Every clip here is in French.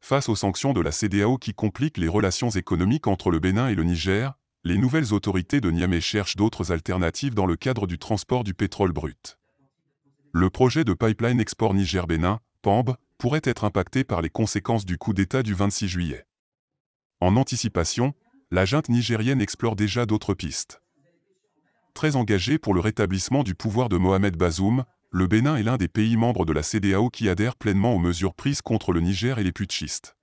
Face aux sanctions de la CEDEAO qui compliquent les relations économiques entre le Bénin et le Niger, les nouvelles autorités de Niamey cherchent d'autres alternatives dans le cadre du transport du pétrole brut. Le projet de pipeline export Niger-Bénin, PAMB, pourrait être impacté par les conséquences du coup d'État du 26 juillet. En anticipation, la junte nigérienne explore déjà d'autres pistes. Très engagé pour le rétablissement du pouvoir de Mohamed Bazoum, le Bénin est l'un des pays membres de la CEDEAO qui adhère pleinement aux mesures prises contre le Niger et les putschistes.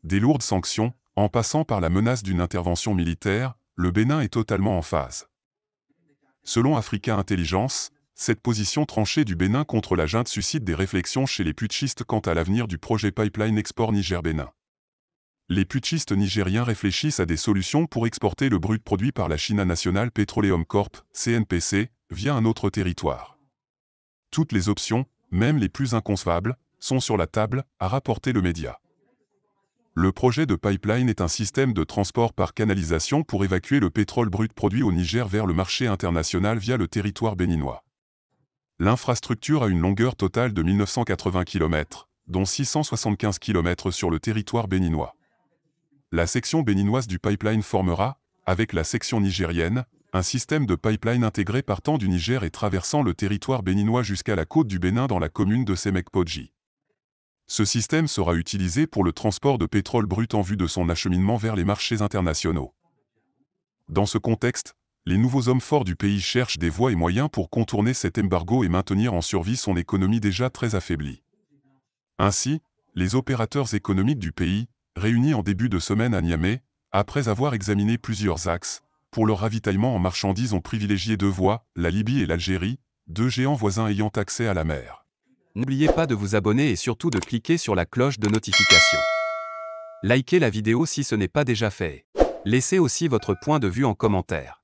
Des lourdes sanctions, en passant par la menace d'une intervention militaire, le Bénin est totalement en phase. Selon Africa Intelligence, cette position tranchée du Bénin contre la junte suscite des réflexions chez les putschistes quant à l'avenir du projet pipeline export Niger-Bénin. Les putschistes nigériens réfléchissent à des solutions pour exporter le brut produit par la China National Petroleum Corp, CNPC, via un autre territoire. Toutes les options, même les plus inconcevables, sont sur la table, a rapporté le média. Le projet de pipeline est un système de transport par canalisation pour évacuer le pétrole brut produit au Niger vers le marché international via le territoire béninois. L'infrastructure a une longueur totale de 1980 km, dont 675 km sur le territoire béninois. La section béninoise du pipeline formera, avec la section nigérienne, un système de pipeline intégré partant du Niger et traversant le territoire béninois jusqu'à la côte du Bénin dans la commune de Semekpodji. Ce système sera utilisé pour le transport de pétrole brut en vue de son acheminement vers les marchés internationaux. Dans ce contexte, les nouveaux hommes forts du pays cherchent des voies et moyens pour contourner cet embargo et maintenir en survie son économie déjà très affaiblie. Ainsi, les opérateurs économiques du pays, réunis en début de semaine à Niamey, après avoir examiné plusieurs axes, pour leur ravitaillement en marchandises ont privilégié deux voies, la Libye et l'Algérie, deux géants voisins ayant accès à la mer. N'oubliez pas de vous abonner et surtout de cliquer sur la cloche de notification. Likez la vidéo si ce n'est pas déjà fait. Laissez aussi votre point de vue en commentaire.